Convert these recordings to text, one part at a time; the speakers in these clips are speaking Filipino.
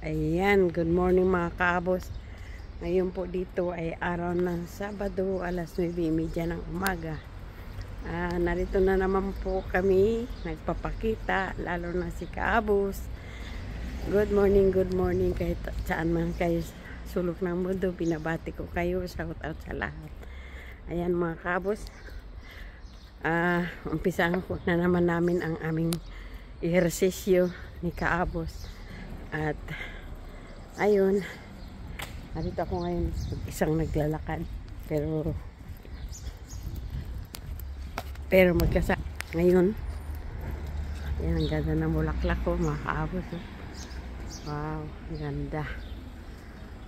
Ayan, good morning mga kaabos. Ngayon po dito ay araw ng Sabado, alas 9:30 ng umaga. Narito na naman po kami, nagpapakita, lalo na si kaabos. Good morning kahit saan man kayo sulok ng mundo, binabati ko kayo, shout out sa lahat. Ayan mga kaabos, umpisahan ko na naman namin ang aming ehersisyo ni kaabos. At ayun, narito ako ngayon isang naglalakad, pero ngayon yan, ang ganda ng bulaklak ko mga kaabos. Wow, ganda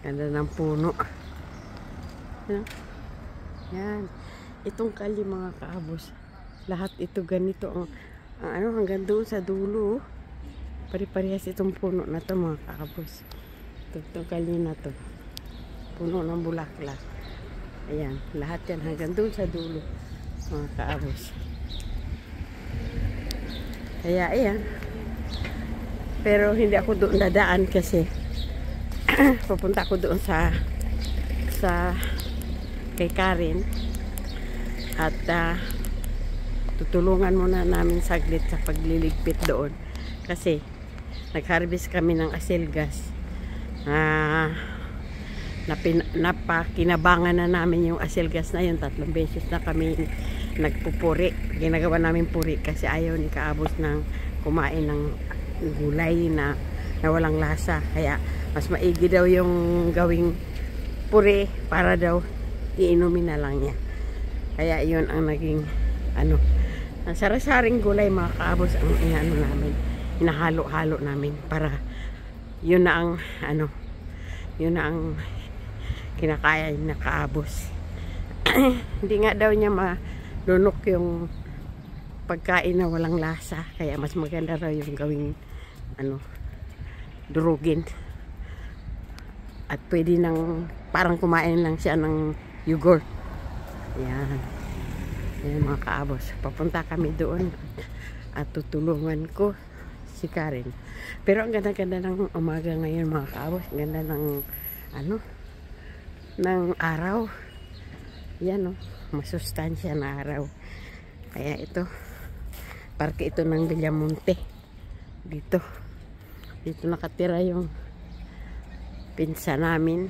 ng puno. Yan, itong kali mga kaabos, lahat ito ganito ang hanggang doon sa dulo. Pari-parehas itong puno na to mga kaabos. Itong kali na to, puno ng bulaklak. Ayan, lahat yan hanggang doon sa dulo mga kaabos. Kaya ayan, pero hindi ako doon dadaan kasi pupunta ako doon sa kay Karen. At tutulungan muna namin saglit sa pagliligpit doon kasi nag-harvest kami ng asilgas. Napakinabangan na namin yung asilgas na yun. 3 beses na kami nagpupuri. Ginagawa namin puri kasi ayaw ni kaabos ng kumain ng gulay na walang lasa. Kaya mas maigi daw yung gawing puri para daw iinumin na lang niya. Kaya yun ang naging ang sari-saring gulay mga kaabos ang namin, hinahalo-halo namin para yun na ang kinakaya na kaabos. Hindi nga daw niya malunok yung pagkain na walang lasa, kaya mas maganda raw yung gawing durugin at pwede nang parang kumain lang siya ng yogurt. Yan mga kaabos, papunta kami doon at tutulungan ko si Karen. Pero ang ganda-ganda ng umaga ngayon mga kaabos, ganda ng ng araw. Yan masustansya na araw. Kaya ito, parke ito ng Villamonte. Dito nakatira yung pinsa namin,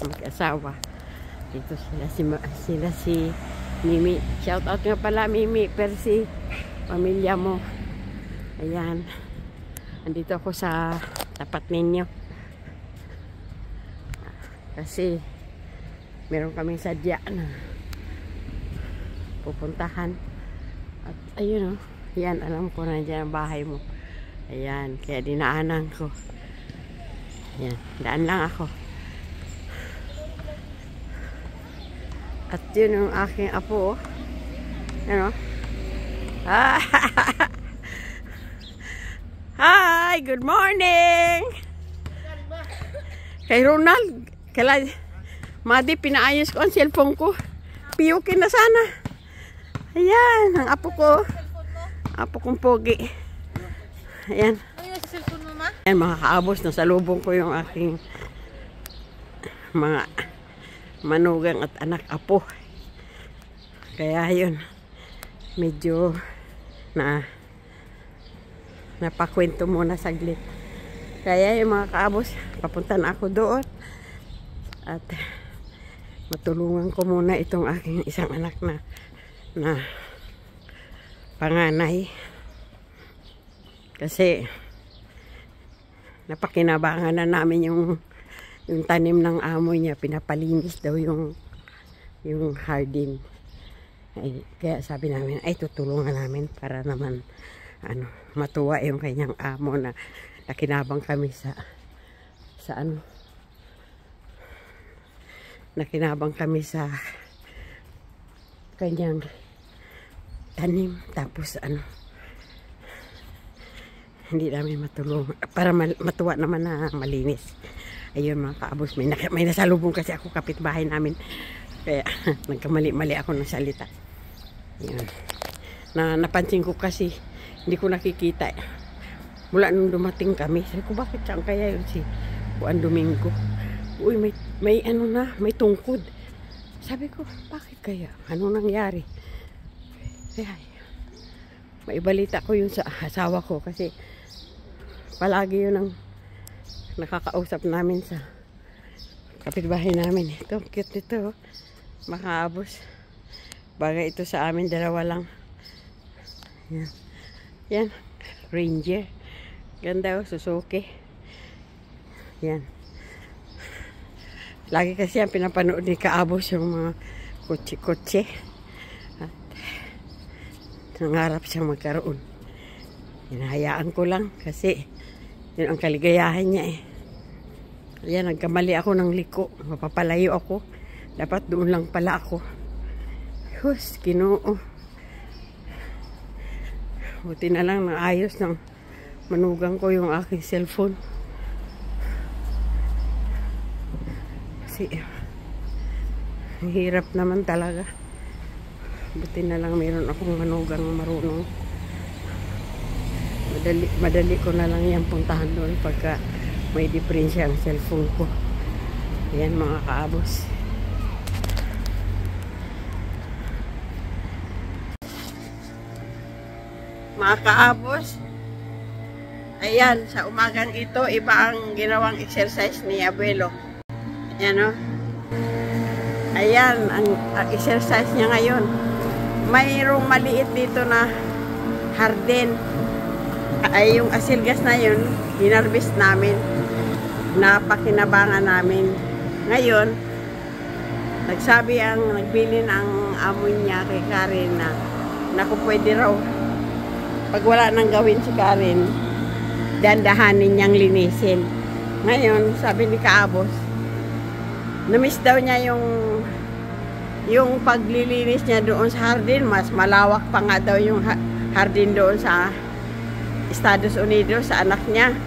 mag-asawa. Dito sila si Mimi. Shout out nga pala Mimi, Percy, pamilya mo. Ayan, andito ako sa tapat ninyo kasi meron kaming sadya na pupuntahan. At ayun yan, alam ko na dyan ang bahay mo. Ayan, kaya dinaanan ko. Ayan, daan lang ako. At yun yung aking apo. Hi, good morning. Kay Ronald, kala Madi, pinaayos ko ang cellphone ko. Piyukin na sana. Ayan, ang apo ko. Apo kong pogi. Ayan. Ano sa cellphone mo, ma? Ayan mga kaabos, nasalubong ko yung aking mga manugang at anak apo. Kaya yun, medyo napakwento muna saglit. Kaya yung mga kaabos, papunta na ako doon at matulungan ko muna itong aking isang anak na panganay kasi napakinabangan na namin yung tanim ng amo niya. Pinapalinis daw yung hardin. Kaya sabi namin ay tutulungan namin para naman matuwa yung kanyang amo na nakinabang kami nakinabang kami sa kanyang tanim. Tapos hindi namin matulungan para matuwa naman na malinis. Ayun mga kaabos, may nasalubong kasi ako kapitbahay namin. Kaya nagkamali-mali ako ng salita. Ayun. Napansin ko kasi hindi ko nakikita. Mula nung dumating kami, sabi ko bakit saan kaya yun si kuan Domingo. Uy, may ano na, may tungkod. Sabi ko, bakit kaya? Ano nangyari? Kaya, maibalita ko yun sa asawa ko kasi palagi yun ang nakakausap namin sa kapitbahay namin. Ito, cute nito. Makaabos. Bagay ito sa amin, dalawa lang. Yan. Yan. Ranger. Ganda o, Suzuki. Yan. Lagi kasi ang pinapanood ni Kaabos yung mga kotse-kotse. At nangarap siyang magkaroon. Hinahayaan ko lang kasi yun ang kaligayahan niya eh. Yan, nagkamali ako ng liko. Mapapalayo ako. Dapat doon lang pala ako. Hus, Ginoo. Buti na lang naayos ng manugang ko yung aking cellphone. Kasi hirap naman talaga. Buti na lang mayroon akong manugang marunong. Madali ko na lang yan puntahan doon pagka may diferensya ang cellphone ko. Ayan mga Kaabos. Mga Kaabos, ayan, sa umagang ito, iba ang ginawang exercise ni Abuelo. Ayan o. Ayan, ang exercise niya ngayon. Mayroong maliit dito na hardin. Ay, yung asilgas na yun, hinarvest namin. Napakinabangan namin. Ngayon, nagbili ng amo niya kay Karen na naku, pwede raw pag wala nang gawin si Karen, dandahanin niyang linisin. Ngayon, sabi ni Kaabos, na-miss daw niya yung paglilinis niya doon sa hardin. Mas malawak pa nga daw yung hardin doon sa Estados Unidos, sa anak niya.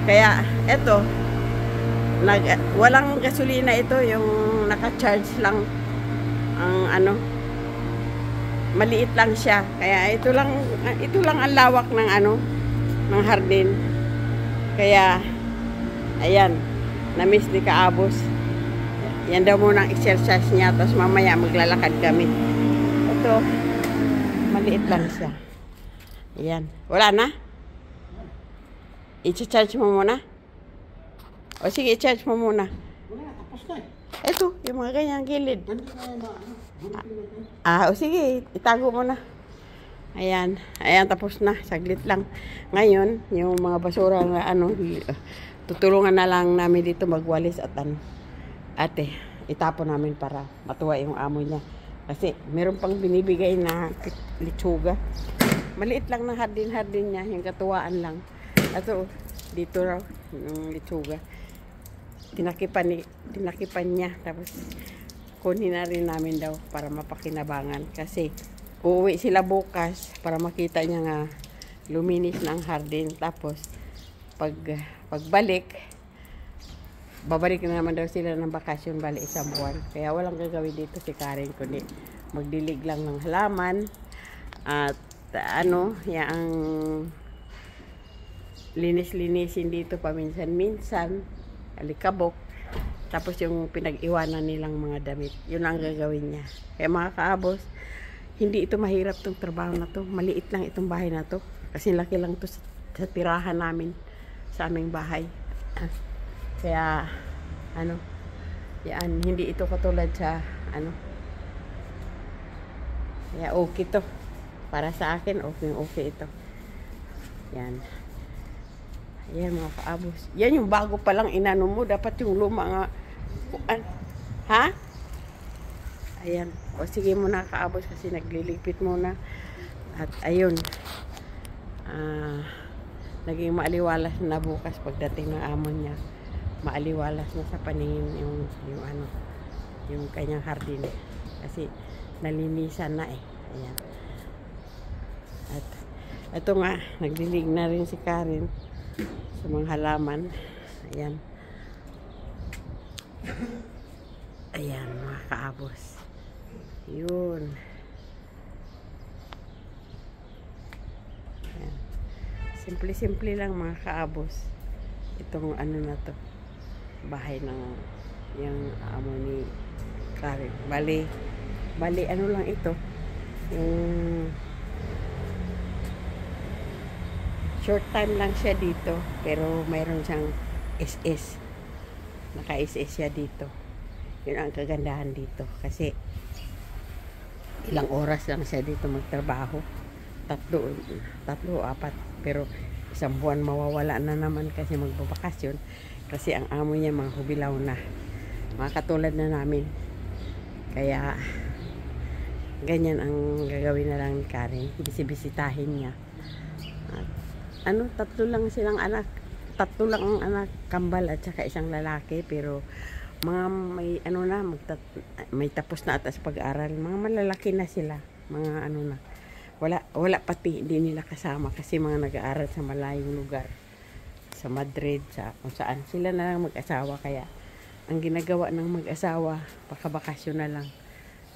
Kaya, eto, walang gasolina ito, yung naka-charge lang ang ano, maliit lang siya. Kaya ito lang ang lawak ng ano, ng hardin. Kaya ayan, na-miss ni Kaabos. Yan daw muna ang exercise niya, tapos mamaya maglalakad kami. Ito, maliit lang siya. Ayan, wala na? I-charge mo muna? O sige, i-charge mo muna. Ito, yung mga ganyang gilid. O sige, itago mo na. Ayan, ayan, tapos na. Saglit lang. Ngayon, yung mga basura na ano, tutulungan na lang namin dito magwalis at ano. Ate, itapon namin para matuwa yung amo niya. Kasi meron pang binibigay na litsuga. Maliit lang na hardin-hardin niya, yung katuwaan lang. Ato, dito raw, yung litsuga. Tinakipan niya, tapos kunin na rin namin daw para mapakinabangan. Kasi uuwi sila bukas para makita niya nga luminis ng hardin. Tapos pagbalik, babalik na naman daw sila ng bakasyon, bali isang buwan. Kaya walang gagawin dito si Karen kundi magdilig lang ng halaman at ano, yung linis-linisin dito paminsan-minsan, alikabok. Tapos yung pinag-iwanan nilang mga damit, yun ang gagawin niya. Kaya mga Kaabos, hindi ito mahirap tong trabaho na to. Maliit lang itong bahay na to. Kasi laki lang to sa tirahan namin, sa aming bahay. Kaya, ano, yan, hindi ito katulad sa, ano, kaya okay to. Para sa akin, okay ito. Yan. Ayan mga Kaabos. Yan yung bago pa lang inano mo. Dapat yung luma nga. Ha? Ayan. O sige muna Kaabos kasi nagliligpit muna. At ayun. Naging maaliwalas na bukas pagdating ng amo niya. Maaliwalas na sa paningin yung ano, yung kanyang hardin. Kasi nalinisan na eh. Ayan. At ito nga, naglilig na rin si Karen sa mga halaman. Ayan. Ayan mga Kaabos. Yun. Ayan. Simple-simple lang mga Kaabos. Itong ano na to. bahay ng yung amo ni Karen. Bali ano lang ito, yung short time lang siya dito, pero mayroon siyang SS, naka-SS siya dito. Yun ang kagandahan dito, kasi ilang oras lang siya dito magtrabaho, tatlo o apat, pero isang buwan mawawala na naman kasi magbabakasyon, kasi ang amo niya mga hubilaw na, mga katulad na namin. Kaya ganyan ang gagawin na lang ni Karen, bisibisitahin niya. At tatlo lang silang anak, tatlo lang ang anak, kambal at saka isang lalaki, pero mga may tapos na atas pag-aral, mga malalaki na sila, mga na, wala pati hindi nila kasama kasi mga nag-aaral sa malayong lugar, sa Madrid, sa kung saan. Sila na lang mag-asawa, kaya ang ginagawa ng mag-asawa, pakabakasyon na lang.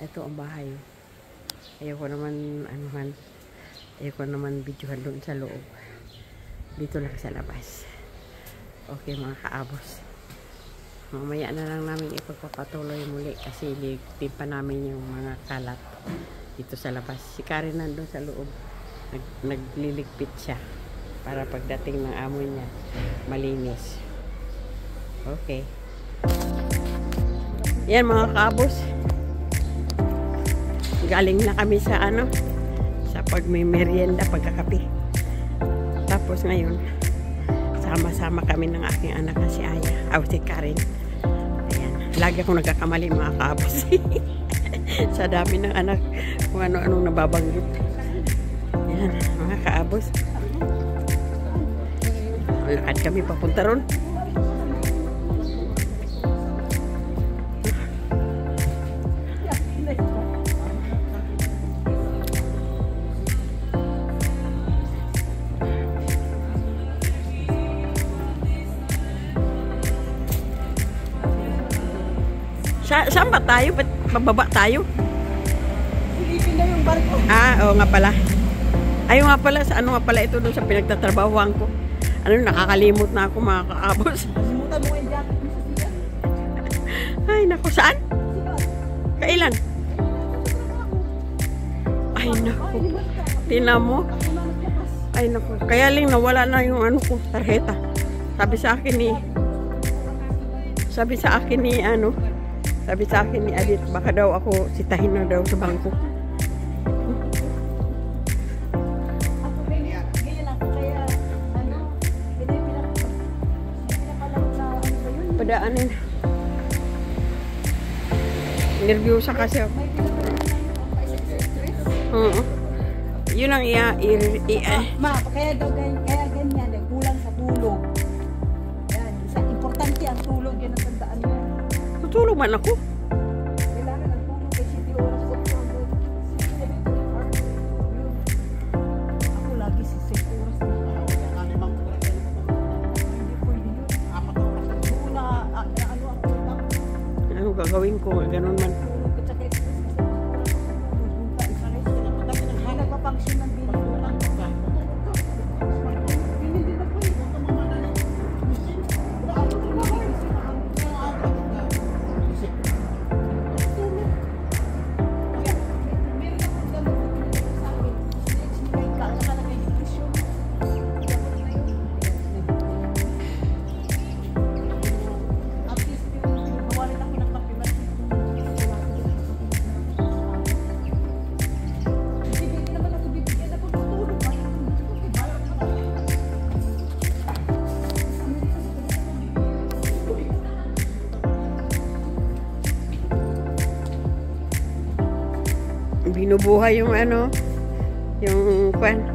Ito ang bahay. Ayoko naman videohan doon sa loob, dito lang sa labas. Okay mga kaabos, mamaya na lang namin ipagpapatuloy muli kasi ligtin pa namin yung mga kalat dito sa labas. Si Karen nandun sa loob, nagliligpit siya para pagdating ng amo niya malinis. Okay, yan mga kaabos, galing na kami sa sa pagmimerienda, pagkakape. Tapos ngayon sama-sama kami ng aking anak na si Aya, si Karen. Ayan, lagi akong nagkakamali mga kaabos sa dami ng anak, kung ano-anong nababanggit. Ayan mga kaabos, lakad kami papunta ron. Saan ba tayo? Pababa tayo? Silipin na yung barko. Oo nga pala. Ayaw nga pala, sa ano nga pala ito doon sa pinagtatrabahuan ko. Nakakalimot na ako mga kaabos. Simutan mo yung jacket mo sa siya. Ay naku, saan? Kailan? Ay naku, tingnan mo. Ay naku, kaya lang nawala na yung tarjeta. Sabi sa akin ni Adit, baka daw ako sitahin na daw sa bangko. Padaanin. Nervyosa kasi ako. Yun ang kaya ganyan, kulang sa tulog. Yan, importante ang tulog, yan ang tandaan mo. Tutulog man ako. Kailangan ng tulog ay 7 oras sa tulog. Ako lagi si 6 oras. Hindi pwede yun. 4 oras. Una, ano gagawin ko? Ganun man. tulog at saka express kasi hindi nagpapangsyon ng bilang. Binubuhay yung yung kwan.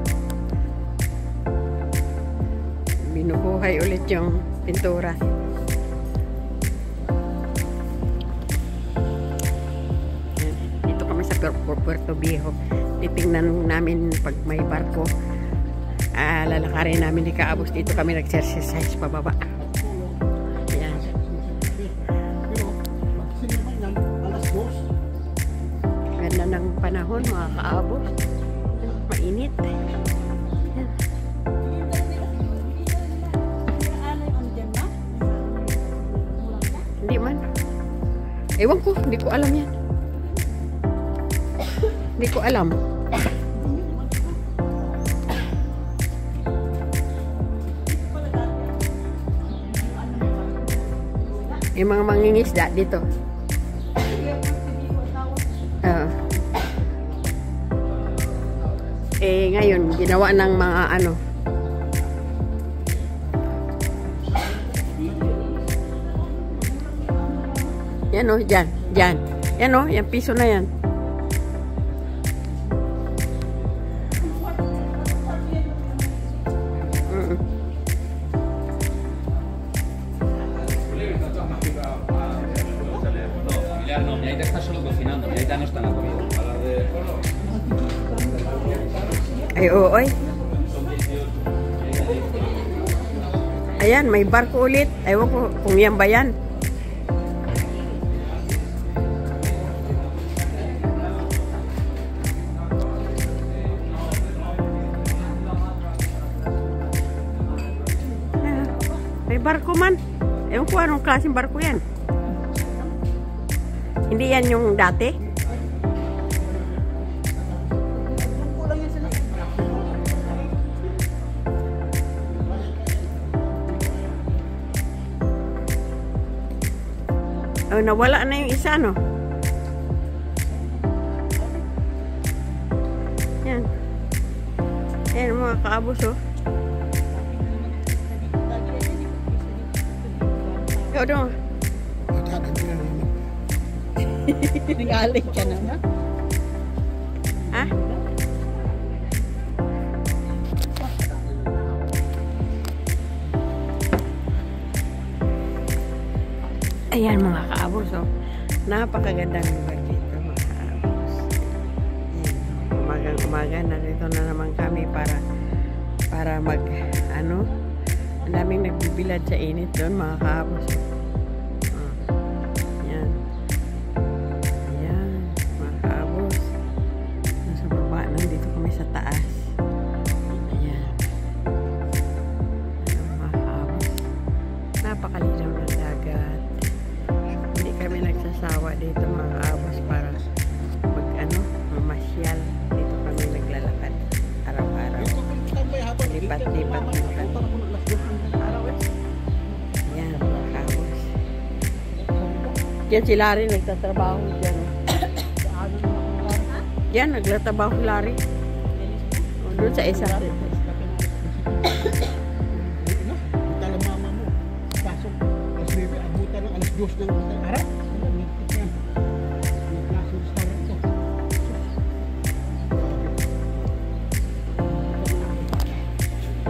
Binubuhay ulit yung pintura. Dito kami sa Puerto Viejo. Titingnan namin pag may barko. Lalakarin namin ni Kaabos. Dito kami nag-exercise pababa. Ayan. Ganda ng panahon mga Kaabos. Mainit. Ewan ko, hindi ko alam yan. Hindi ko alam. Yung mga mangingisda dito. Ngayon, ginawa ng mga ano. Yan o, dyan. Dyan. Yan o, yung piso na yan. No, mi Aita está solo cocinando, mi Aita no está en la comida. Ay, oo, ay. Ayan, may barko ulit. Ewan ko kung yan ba yan. May barko man. Ewan ko anong klaseng barko yan. Hindi yan yung dati? Oh, nawala na yung isa, no? Yan. Yan mga kaabos, oh. Ikaw daw. Nagalit ka na ba? Ha? Ayan mga kaabos, oh. Napakagandang lugar dito mga kaabos. Umaga narito na naman kami para mag ano, ang daming nagbibilad sa init doon mga kaabos. Sa taas. Ayan. Mga kaabos. Napakalinaw ng dagat. Hindi kami nagsasawa dito mga kaabos para mamasyal. Dito kami naglalakad araw-araw. Lipat-lipat na kami. Ayan mga kaabos. Diyan si Larry nagtatrabaho dyan. Diyan nagtatrabaho si Larry. Doon sa isa. Buta lang mama mo. Pasok. Tapos baby, abutan ng alas 2 ng araw.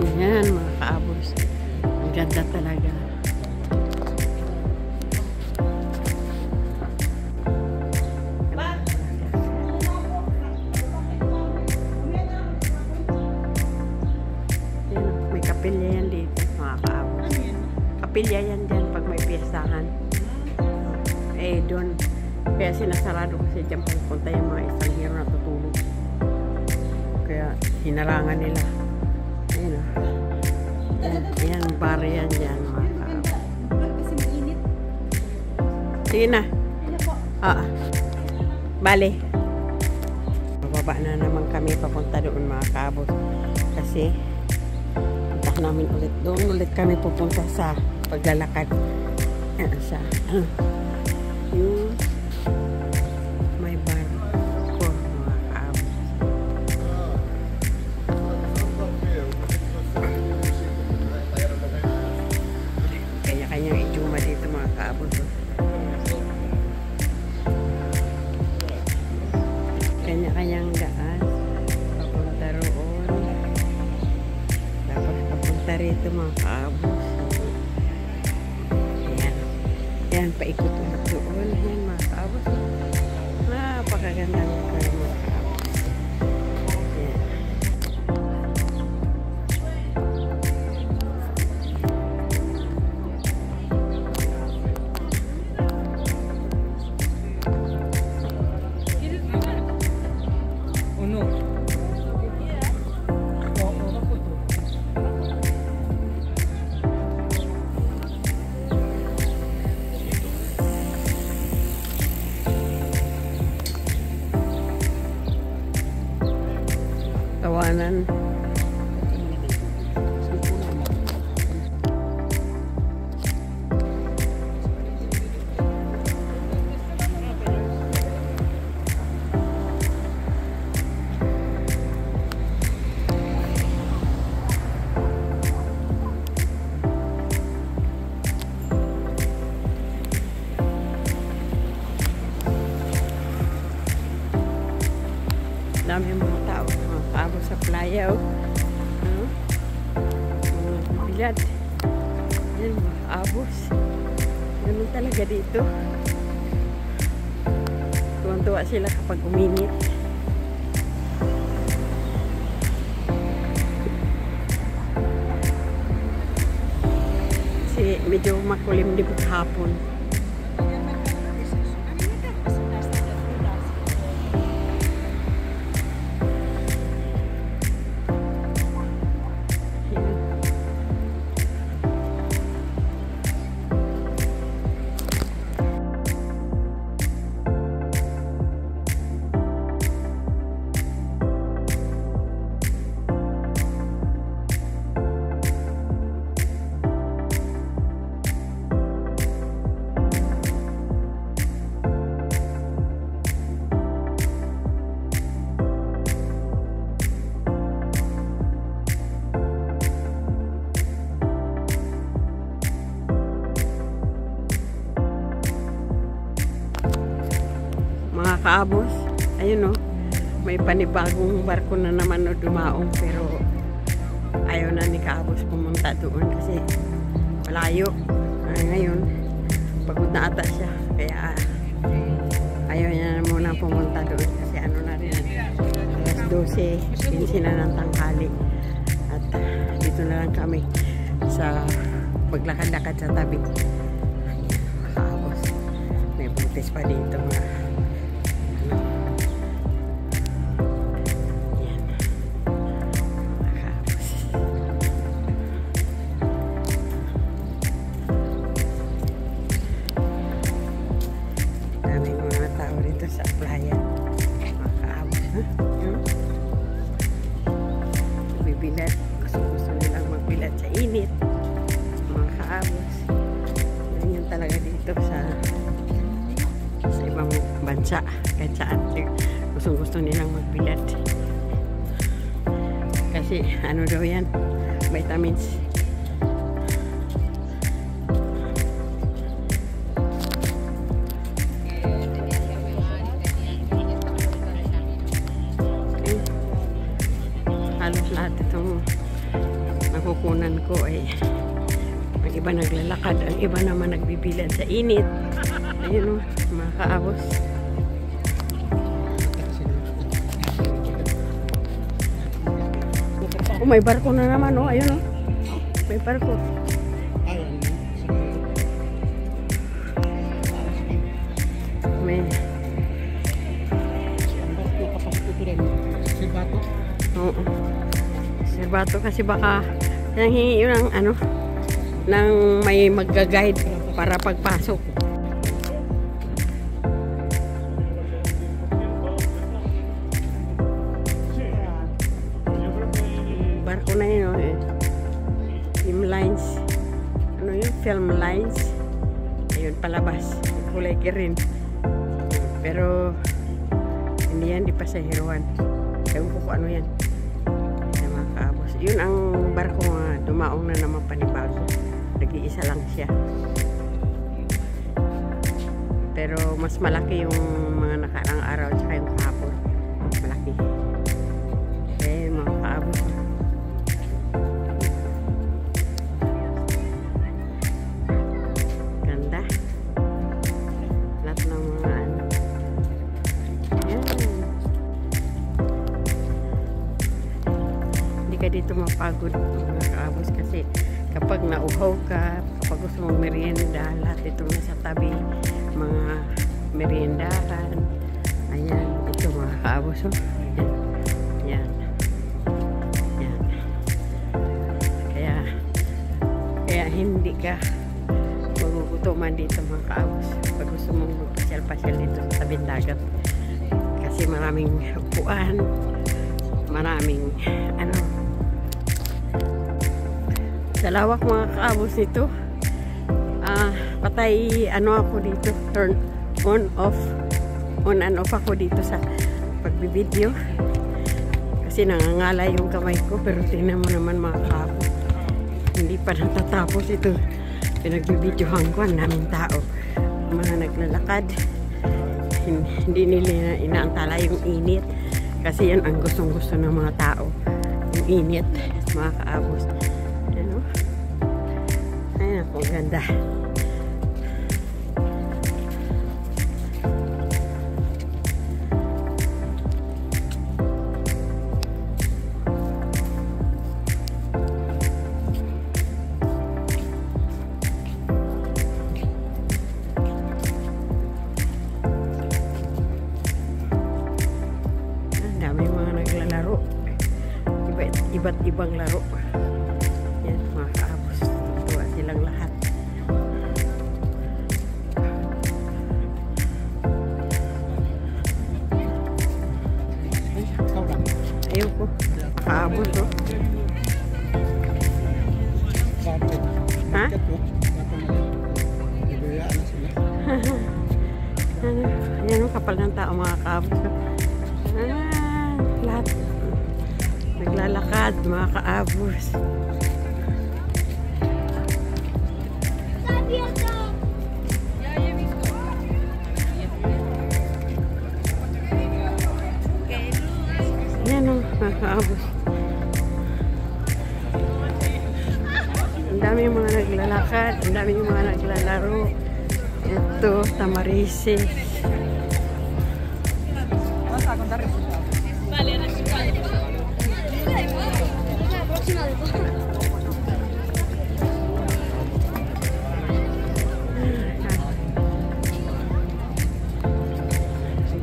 Ayan mga kaabos. Ang ganda talaga. Kapilya yan dito, mga kaabos. Kapilya yan dyan pag may piyestahan. Doon. Kaya sinasarado kasi dyan pupunta yung mga estanghero na tutulog. Kaya hinarangan nila. Ayun o. Yan, bar yan dyan, mga kaabos. Kasi mainit. Sige na. Bale. Bababa na naman kami papunta doon, mga kaabos. Kasi namin ulit. Doon ulit kami pupunta sa paglalakad. Sa yung may bar ko mga kaabos. Kanya-kanyang itsuma dito mga kaabos. Kanya-kanyang daan. Papunta roon. Tapos papunta rito mga kaabos. Ayan, paikot-ikot doon. Ayan mga kaabos. Napakaganda ng lugar mga kaabos. Ayan. daanan. Dami mga tao, mga kaabos sa playa, oh. Mga bilad. Yan, mga kaabos. Ganun talaga dito. Tuwang-tuwa sila kapag uminit. Kasi medyo makulimlim hapon. Mga kaabos, ayun, oh, may panibagong barko na naman, oh, dumaong, pero ayaw na ni kaabos pumunta doon kasi malayo. Ngayon pagod na ata siya, kaya ayaw niya na muna pumunta doon kasi ano na rin, alas 12:15 na ng tanghali, at dito na lang kami sa maglakad-lakad sa tabi. Mga kaabos, may buntis pa dito, mga sa playa. Mga kaabos, ha? Bibilad. Gusto nilang magbilad sa init. Mga kaabos. Ganyan talaga dito sa ibang bansa. Kahit saan. Gusto nilang magbilad. Kasi ano daw yan? Vitamins. Halos lahat itong nakukunan ko ay ang iba naglalakad, ang iba naman nagbibilad sa init. Ayun, mga kaabos. Oh, may barko na naman, oh. Ayun, oh. May barko. May oo. Serbato kasi baka nanghingi yun ng ano, ng may magga-guide para pagpasok. Barko na yun, eh. Film lines. Ano yun? Film lines. Ayun, palabas. Kulay green. Pero hindi yan, di pasahiruan. Ewan ko kung ano yan. Mga kaabos. Yun ang barko nga dumaong na naman panibago. Nag-iisa lang siya. Pero mas malaki yung mga nakarang araw tsaka yung kahapon. Malaki. Eh, mga kaabos. Ganda. Lahat ng mga ano. Ka dito mapagod, mga kaabos, kasi kapag nauhaw ka, kapag gusto mong merienda, lahat ito nasa tabi, mga meriendahan. Ayan, ito mga kaabos, oh. Ayan. Ayan. Kaya hindi ka magugutuman dito, mga kaabos, pag gusto mong magpasyal-pasyal dito sa tabing dagat, kasi maraming upuan, maraming ano, dalawak mga kaabos nito. Patay ano ako dito, turn on and off ako dito sa pagbibideo kasi nangangala yung kamay ko. Pero tingnan mo naman mga kaabos, hindi pa natatapos ito pinagbibidyohan ko. Ang daming tao, mga naglalakad, hindi nila inaantala yung init kasi yan ang gustong-gusto ng mga tao, yung init mga kaabos. Ano? Ayan, ang ganda. Iba't ibang laro. Yan mga kaabos, tuwa silang lahat. Ayoko, kaabos oh. Ha? Yan ang kapal ng tao mga kaabos. Lahat naglalakad mga kaabos. Yan o mga kaabos. Ang dami yung mga naglalakad, ang dami yung mga naglalaro. Ito, Tamarices.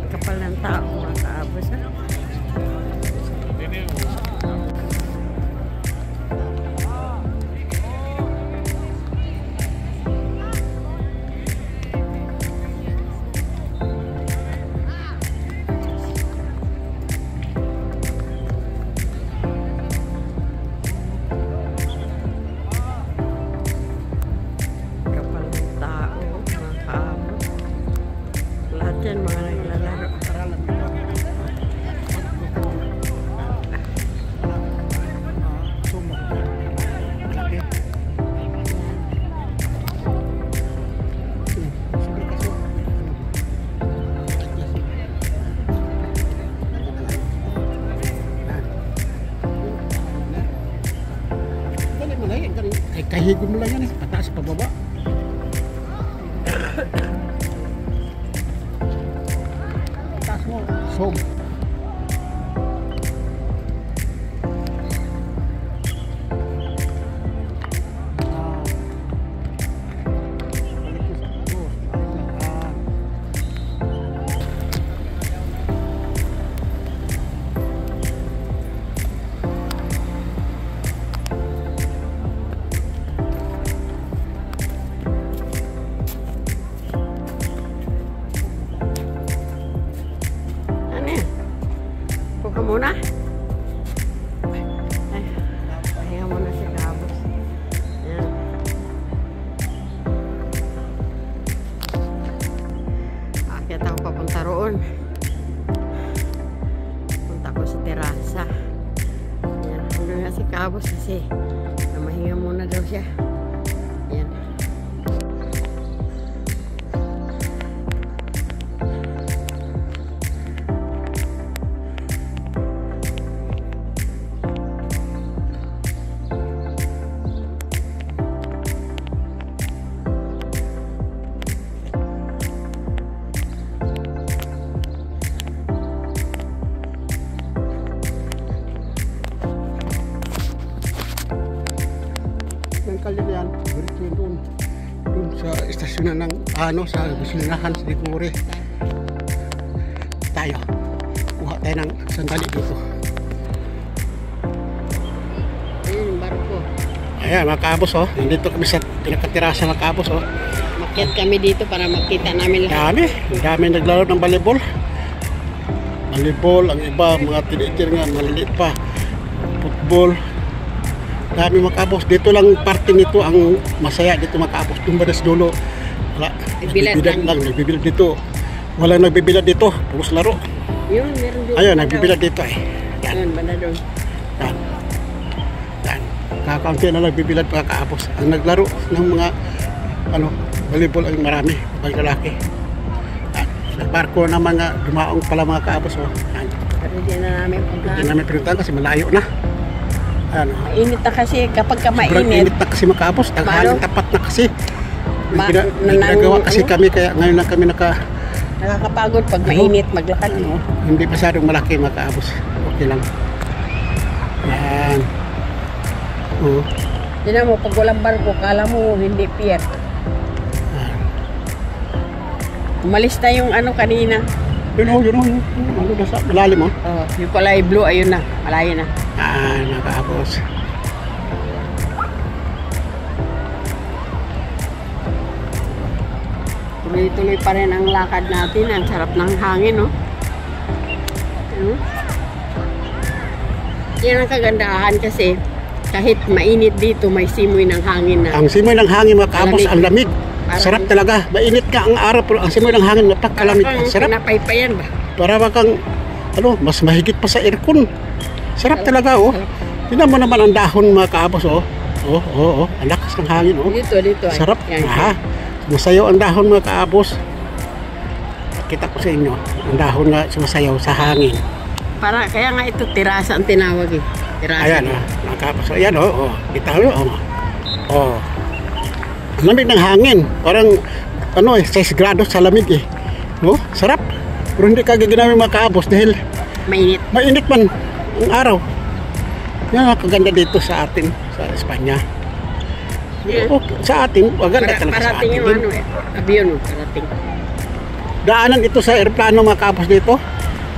Kapal ng tao mga kaabos ha. Yan mga naglalaro. Kahigom mo lang yan eh, pataas pababa. Som. Muna. Ay, pahinga muna si kaabos. Ayan. Akit ako papunta roon. Punta ko sa terasa. Ayan. Hanggang nga si kaabos kasi mahinga muna daw siya. Ayan. Kalyan, berito yun doon sa istasyonan ng sa gasolinahan sa Ligure. Tayo kuha tayo ng sandali dito. Ayan yung barko. Ayan mga kaabos oh, nandito kami sa pinakatirasa mga kaabos oh. Makyat kami dito para makita namin lahat. Dami naglalaro ng volleyball. volleyball, ang iba, mga teenager nga, maliliit pa, football. Dami mga kaabos. Dito lang parte nito ang masaya dito mga kaabos. Tumbadas dulo. Wala, nagbibilad lang, nagbibilad dito. Walang nagbibilad dito, puros laro. Yun, meron din. Ayun, nagbibilad dito eh. Yan. Yan, banda doon. Yan. Yan. Kakaunti na nagbibilad mga kaabos. Ang naglaro ng mga volleyball ay marami, pag lalaki. Yan. Sa barko naman nga, dumaong pala mga kaabos. Oh. Yan. Pero hindi na namin Hindi punta. namin pinuntahan kasi malayo na. Ano, Mainit na kasi, kapag ka sobrang mainit, init na kasi mga kaabos. Tanghaling tapat na kasi. May ginagawa kasi ano? kami, kaya ngayon lang kami nakakapagod pag mainit maglakad mo. hindi masyadong malaki mga kaabos. Okay lang. Yan. Oo. Tinan mo, pag walang barko, kala mo hindi pier. Umalis na yung ano kanina. Yun o. Ano na sa malalim o. Oh, yung pala ay blue, ayun na. Malayo na. Mga kaabos. Tuloy-tuloy pa rin ang lakad natin. Ang sarap ng hangin, no? Yan ang kagandahan kasi kahit mainit dito, may simoy ng hangin na. Ang simoy ng hangin mga kaabos, Lamig. ang lamig. Parang- Sarap talaga. Mainit ka ang araw pero ang simoy ng hangin napakalamig. Ang sarap. Pinapaypayan ba? Para kang mas mahigit pa sa aircon. Sarap talaga oh. Tingnan mo naman ang dahon mga kaabos oh. Ang lakas ng hangin oh. Dito. Ay. Sarap. Yan. Sumasayaw ang dahon mga kaabos. Kita ko sa inyo. Ang dahon nga sumasayaw sa hangin. Kaya nga ito, tirasa ang tinawag eh. Tirasa. Ayan mga kaabos. Ayan Kita mo Ang lamig ng hangin. Parang 6 grados sa lamig eh. No? Sarap. Pero hindi ka gaginamit mga kaabos dahil Mainit. mainit man ang araw. Yan ang kaganda dito sa atin, sa Espanya. Yeah. Okay, sa atin, maganda talaga sa Parating atin. yung ano eh. Abiyon, parating. Daanan ito sa aeroplano mga kaabos dito.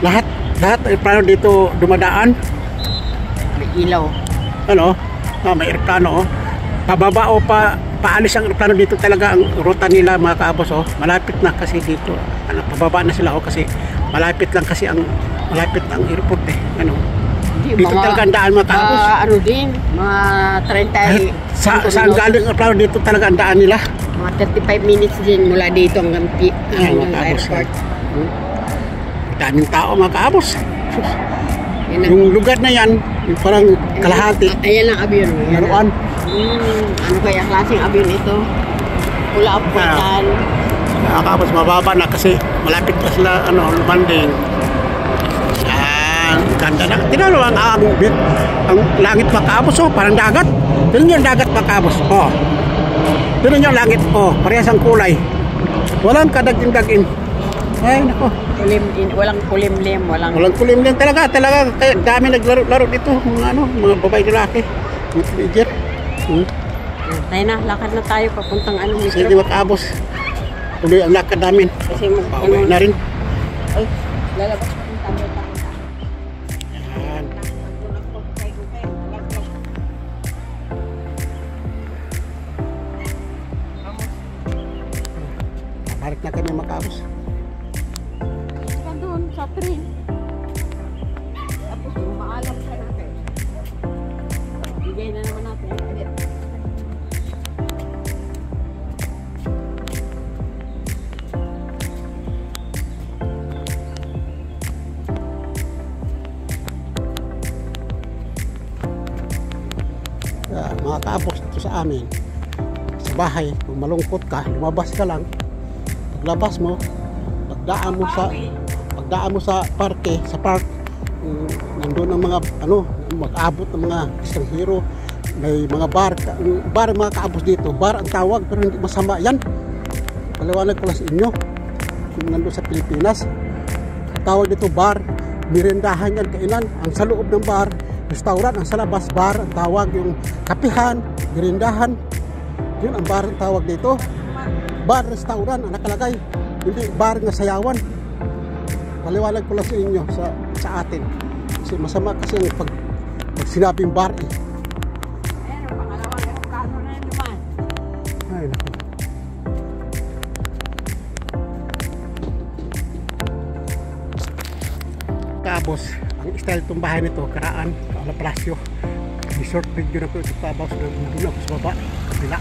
Lahat aeroplano dito dumadaan. May ilaw. May aeroplano Pababa o paalis ang aeroplano dito talaga ang ruta nila mga kaabos Malapit na kasi dito. Pababa na sila kasi malapit lang kasi ang airport eh. Dito talaga ang daan mga kaabos. Ano din, mga 30 Saan galing ang aeroplano dito talaga ang daan nila. mga 35 minutes din mula dito hanggang Mga kaabos. airport. Daming tao mga kaabos. Yan ang, Yung lugar na yan, yung parang kalahati. ayan ang abiyon. Laruan. Ano kaya klaseng abiyon ito? Pula-putan. Mga kaabos, mababa na kasi malapit pa sila lumanding. Yan, ganda na. Tinalo ang langit mga kaabos parang dagat. Tingnan yung dagat mga kaabos. Tingnan yung langit parehas ang kulay. Walang kadaging-daging. Ay nako. Walang kulimlim, walang Kulim din talaga. Kaya dami naglaro dito. Mga babae lalaki. Mga teenager. Tayo na, lakad na tayo papuntang Sige metro. mga kaabos. Tuloy ang lakad namin. Kasi Pauwi na rin. Ay, lalabas pa yung tayo. Yan. Balik na kami mga kaabos. Ka doon sa train. Tapos maalam ka natin. Bigay na naman natin ang edit. Mga kaabos dito sa amin sa bahay, kung malungkot ka, lumabas ka lang. Paglabas mo, pagdaan mo sa park, nandun ang mga mag-abot ng mga estranghero, may mga bar mga kaabos dito. Bar ang tawag pero hindi masama yan. Paliwanag ko lang sa inyo kung nandun sa Pilipinas, tawag dito bar. Mirendahan yan kailan. Ang sa loob ng bar restaurant, ang sa labas bar ang tawag. Yung kapihan, mirendahan, yun ang bar ang tawag dito. Bar, restaurant ang nakalagay, hindi bar nga sayawan. Paliwanag ko lang sa inyo sa atin kasi masama kasi ang pag sinabing bar Ayan, ang pangalawang aeroplano na yun naman. Ay naku. kaabos, ang style itong bahay nito, karaan, Kaala Palasyo. Resort video na ito, ito kaabos, doon ako sa baba, kabila,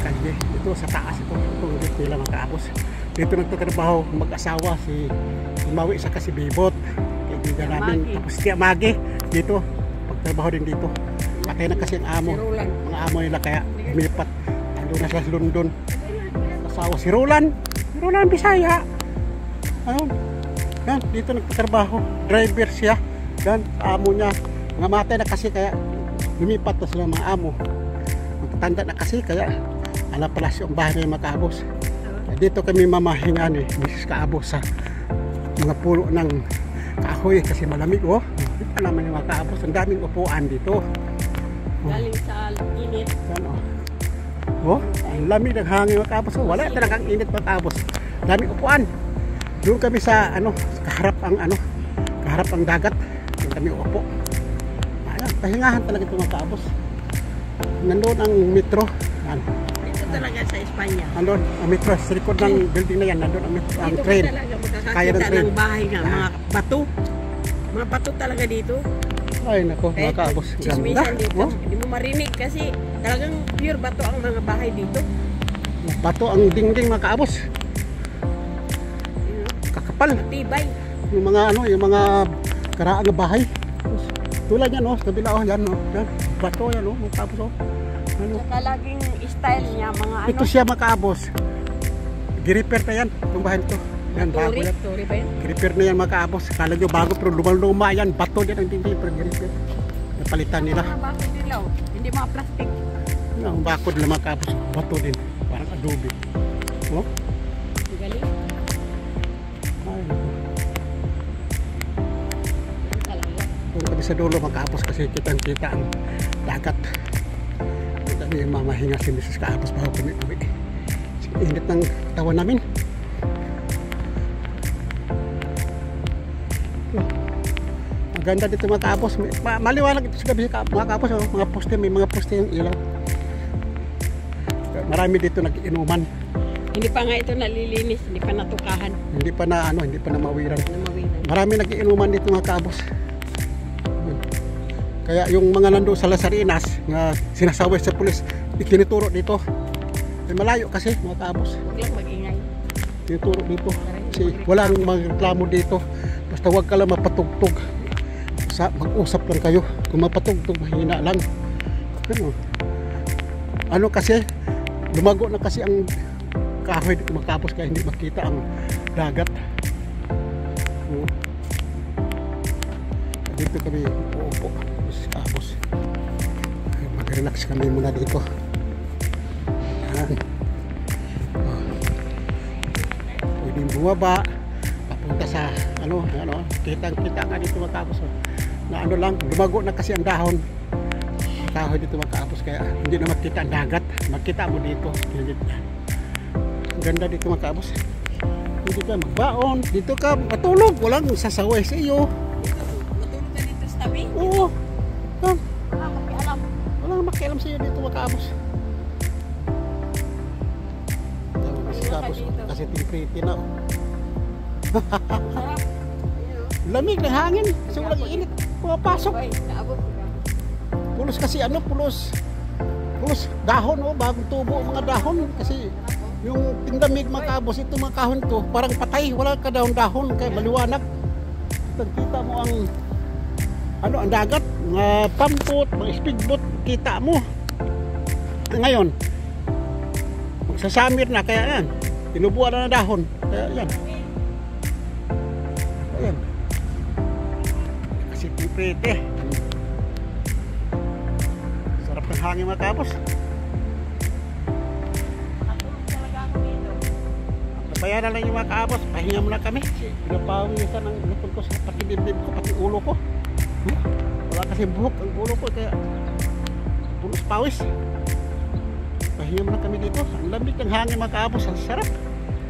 kalye, ito sa taas ito, dito lang ang kaabos. Dito nagtatrabaho mag-asawa, si Mawi sa kasi Bibot, kaibigan namin, tapos si Magi, dito, pagtrabaho din dito. Patay na kasi ang amo, mga amo nila kaya lumipat, ando na sila sa London. Asawa si Roland Bisaya. Ayun. Yan, dito nagtatrabaho. Driver siya. Yan, amo niya. Mga matay na kasi kaya lumipat na sila mga amo. Magtanda na kasi kaya Kaala Palasyo ang bahay ng mga kaabos. Dito kami mamahinga ni Mrs. Kaabos sa mga pulo ng kahoy kasi malamig oh. Dito naman yung mga kaabos. Ang daming upuan dito. Galing sa init. Yan oh. Oh, ang lamig ng hangin mga kaabos. Oh, wala talagang init mga kaabos. Daming upuan. Doon kami sa kaharap ang dagat. Doon kami upo. Ayan, pahingahan talaga ito mga kaabos. Nandoon ang metro. Yan. Dito talaga sa Espanya. Nandoon ang metro sa likod ng building na yan. Nandoon ang metro, ang train. Dito talaga Kaya ng makakakita train. ng bahay nga, mga bato. Mga bato talaga dito. Ay nako mga kaabos. Ganda. Chismisan dito. Oh, Hindi mo marinig kasi talagang pure bato ang mga bahay dito. bato ang dingding mga kaabos. Kakapal. Tibay. Yung mga karaan na bahay. Tulad yan oh, sa kabila oh, yan oh. Yan. Bato yan oh, mga kaabos oh. Ano? Saka laging style niya, mga Ito siya mga kaabos. Gi-repair na yan, itong bahay nito. Yan, bago yan. Turi ba yun? Gi-repair na yan mga kaabos. Kala nyo bago pero lumang-luma yan. Bato din ang dingding pero gi-repair. Napalitan nila. Mga bakod nila oh. Hindi mga plastic. Ang bakod nila mga kaabos. Bato din. Parang adobe. Oh? Galing. Ay, naku. Talaga. Doon kami sa dulo mga kaabos kasi kitang-kita ang dagat. Doon kami mamahinga si Mrs. Kaabos bago kami uwi. Init ng tawa namin. Ang ganda dito mga kaabos. Maliwanag ito sa gabi mga kaabos. Oh. Mga poste, may mga poste yung ilaw. Marami dito nag-inuman. Hindi pa nga ito nalilinis, hindi pa natukahan. Hindi pa na mawiran. Namawinan. Marami nag-iinuman dito mga kaabos. Kaya yung mga nando sa Lasarinas na sinasaway sa pulis, ikinituro dito. Ay malayo kasi mga kaabos. Huwag lang mag-ingay. Tinuturo dito. Kasi walang magreklamo dito. Basta huwag ka lang mapatugtog. Mag-usap lang kayo. Kung mapatugtog, mahina lang. Ano kasi, lumago na kasi ang kahoy dito mga kaabos kaya hindi makita ang dagat. Dito kami uupo sa kaabos. Mag-relax kami muna dito. Yan. Pwedeng bumaba papunta sa kitang-kita nga dito mga kaabos. Na lang, lumago na kasi ang dahon. Kahoy dito mga kaabos kaya hindi na makita ang dagat. Makita mo dito. Ang ganda dito mga kaabos. Dito ka magbaon, dito ka matulog, walang sasaway sa iyo. Matulog ka dito sa tabi? Oo. Wala makialam. Walang makialam sa iyo dito mga kaabos. Kasi tinpriti na. Sarap. Lamig ng hangin kasi walang init. Pumapasok. Ay, naabot ko ka. Pulos kasi pulos dahon oh, bagong tubo ang mga dahon kasi yung tindamig mga kaabos, ito mga kahon to parang patay, wala ka dahon-dahon kaya maliwanag. Kita mo ang dagat, mga pampot, mga speedboat, kita mo. Ngayon magsasamir na kaya yan, tinubuan na ng dahon kaya yan. Ayan. Kasi pipete. Sarap ng hangin mga kaabos. Bayaran lang yung mga kaabos, pahinga muna kami. Pinapawisan ang lupon ko sa pati dibdib ko, pati ulo ko. Wala kasi buhok ang ulo ko kaya punos pawis. Pahinga muna kami dito. Ang lamig ng hangin mga kaabos, ang sarap.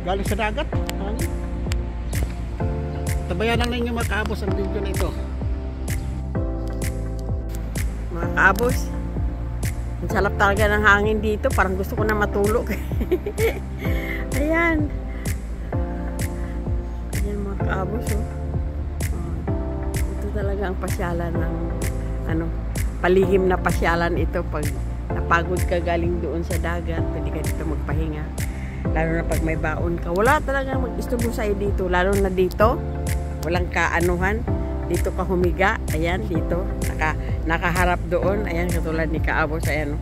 Galing sa dagat, hangin. Tabayaran lang yung mga kaabos ang video na ito. Mga kaabos, ang sarap talaga ng hangin dito. Parang gusto ko na matulog. Ayan. Ayan mga kaabos oh. talaga ang pasyalan ng ano, palihim na pasyalan ito. Pag napagod ka galing doon sa dagat, pwede ka dito magpahinga. Lalo na pag may baon ka. Wala talaga mag-istorbo sa'yo dito. Lalo na dito, walang kaanuhan. Dito ka humiga. Ayan, dito. Nakaharap doon. Ayan, katulad ni Kaabos. Ayan,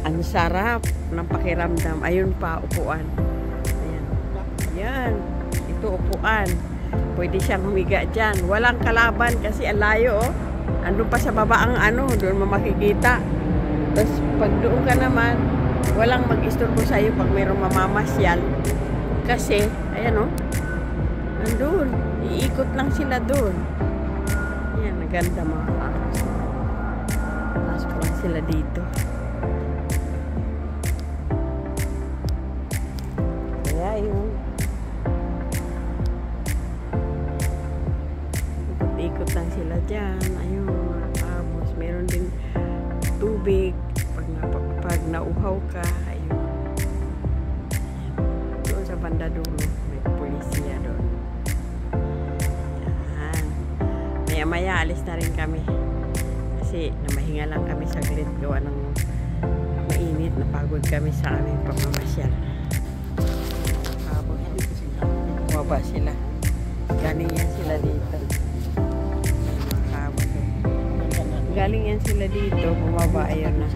ang sarap ng pakiramdam. Ayun pa, upuan. Ayan. Ayan. Ito, upuan. Pwede siyang humiga dyan. Walang kalaban kasi ang layo, oh. Andun pa sa baba ang ano, doon mo makikita. Tapos pag doon ka naman, walang mag-istorbo sa'yo pag mayroong mamamasyal. Kasi, ayan, oh. Andun. Iikot lang sila doon. Ayan, naganda mga kaos. Pasok lang sila dito. Kaya yun. Ikot lang sila dyan. Ayun, mga kaos. Meron din tubig. Pag nauhaw ka, ayun. Doon sa banda dulo, may polisiya doon. Yan. Maya-maya, alis na rin kami. Kasi namahinga lang kami saglit. Gawa ng mainit. Napagod kami sa aming pamamasyal. Bumaba sila. Galing yan sila dito. Galing yan sila dito. Bumaba, ayun na.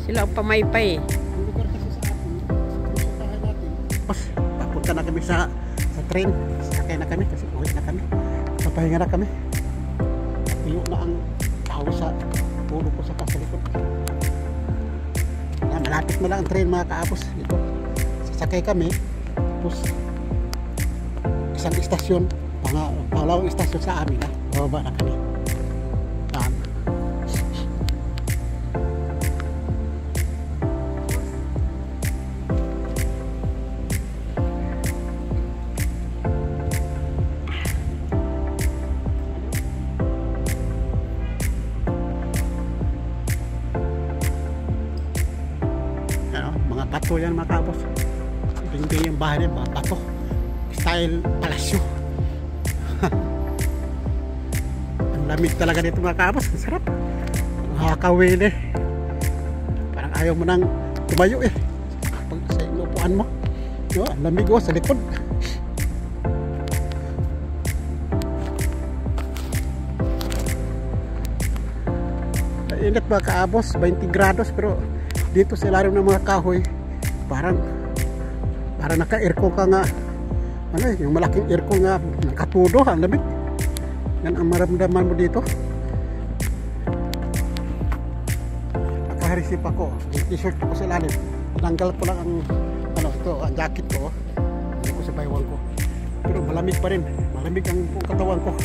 Sila ang pamaypay eh. Papunta na kami sa train. Sakay na kami kasi uwi na kami. Papahinga na kami. Tuyo na ang tao sa pulo ko sa kasalikod. Malapit na lang ang train mga kaapos. Dito. Sasakay kami. Tapos isang istasyon. Pangalawang istasyon sa amin. Bababa na kami. Mga bato yan mga kapos. Hindi yung bahay niya, mga bato. Style palasyo. Ang lamig talaga dito mga kapos. Ang sarap. Nakakawin eh. Parang ayaw mo nang tumayo eh. Pag sa inupuan mo. Ang lamig oh, sa likod. Init mga kaabos, 20 grados pero dito sa ilalim ng mga kahoy parang naka-aircon ka nga, ano eh, yung malaking aircon nga nakatudo, ang lamig. Yan ang maramdaman mo dito. Nakaharisip ako, yung t-shirt ko sa ilalim, tinanggal ko lang ang ano, ito, ang jacket ko, hindi ko sa baywang ko, pero malamig pa rin, malamig ang katawan ko.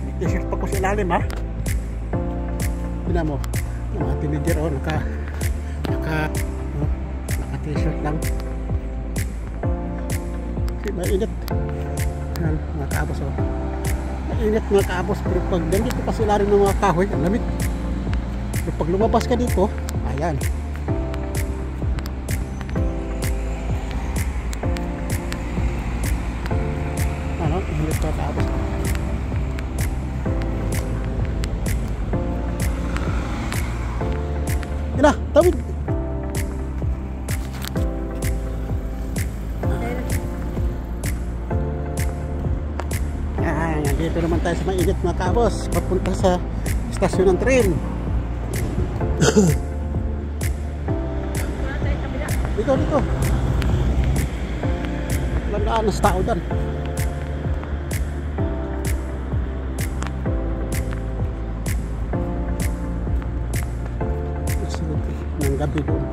May t-shirt pa ko sa ilalim ha. Tignan mo, yung mga teenager oh, naka t-shirt lang. Kasi mainit. Yan, mga kaabos oh. Mainit mga kaabos, pero pag nandito pa sila rin ng mga kahoy, ang lamig. Pero pag lumabas ka dito, ayan. Ano, mainit mga kaabos. Yan na, tawid. Dito naman tayo sa mainit mga kaabos, papunta sa istasyon ng tren. Dito walang nas tao dyan. Ng gabi doon.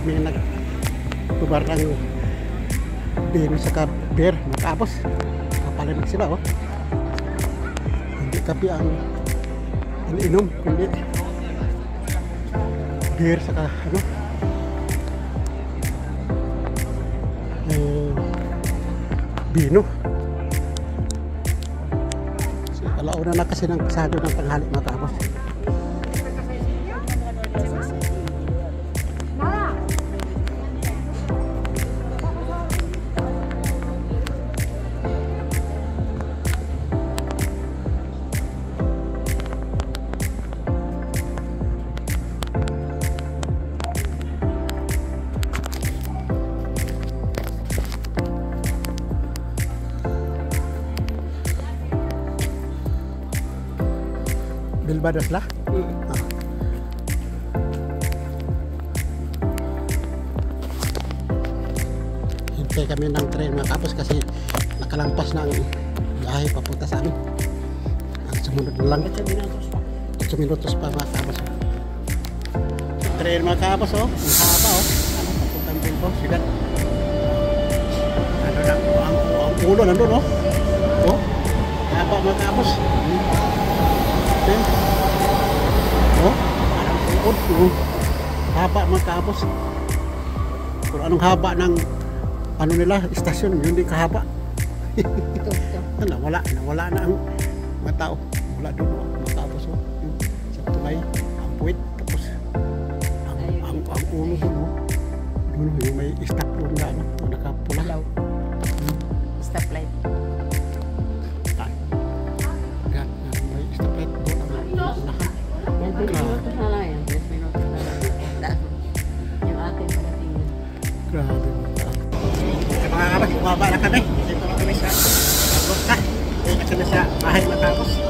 May nagtubar ng bino sa beer, matapos kapalamig sila oh. Hindi kapi ang ininom, kundi beer saka ano, Albino. So, alauna na kasi ng pasado ng tanghali mga kaabos. Bilbados lah. Hintay kami ng train mga kapos kasi nakalampas na ang biyahe papunta sa amin. Ang sumunod na lang 8 minutos pa mga kapos. Train mga kapos oh. Ang haba oh. Ano papuntang Bilbao sigat. Ano lang ang ulo nandun oh. Oh. Haba mga kapos. Oh, parang tuod oh. Haba mga kaabos. Kung anong haba ng ano nila, istasyon, yun din kahaba. Nawala na ang mga tao. Wala doon mga kaabos oh. Sa tulay, ang puwit, tapos ang ulo doon oh. Doon yung may stop doon na ano, nakapula. Stoplight. Yan, 3 minutos na lang yan. 3 minutos na lang. Yung ating paratingin. Grabe mga kabas, bumaba na kami. Dito na kami sa Roka. Dito na sa bahay matapos.